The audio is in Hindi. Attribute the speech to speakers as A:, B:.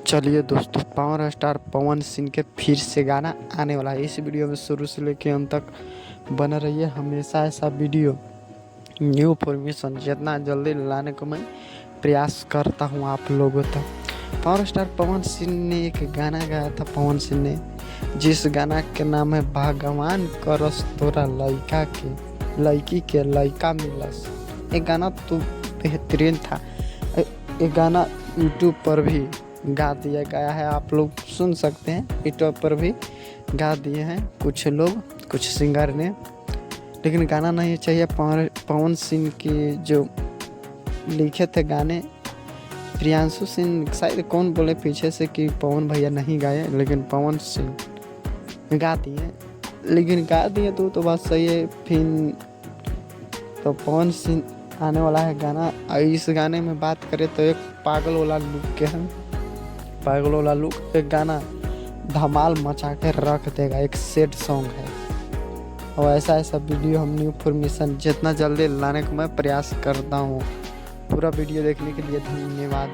A: चलिए दोस्तों, पावर स्टार पवन सिंह के फिर से गाना आने वाला है। इस वीडियो में शुरू से लेकर अंत तक बना रहिए। हमेशा ऐसा वीडियो न्यू इन्फॉर्मेशन जितना जल्दी लाने को मैं प्रयास करता हूं आप लोगों तक। पावर स्टार पवन सिंह ने एक गाना गाया था। पवन सिंह ने जिस गाना के नाम है भगवान करस तोरा लड़की के लड़का मिलस। ये गाना तो बेहतरीन था। ये गाना यूट्यूब पर भी गा दिया गया है, आप लोग सुन सकते हैं। यूट्यूब पर भी गा दिए हैं कुछ लोग, कुछ सिंगर ने। लेकिन गाना नहीं चाहिए। पवन सिंह की जो लिखे थे गाने, प्रियांशु सिंह शायद कौन बोले पीछे से कि पवन भैया नहीं गाए, लेकिन पवन सिंह गा दिए। लेकिन गा दिए तो बात सही है। फिर तो पवन सिंह आने वाला है गाना। इस गाने में बात करें तो एक पागल वाला लुक के हैं। पागल वाला लुक एक गाना धमाल मचा के रख देगा। एक सैड सॉन्ग है और ऐसा वीडियो हम न्यू इन्फॉर्मेशन जितना जल्दी लाने का मैं प्रयास करता हूँ। पूरा वीडियो देखने के लिए धन्यवाद।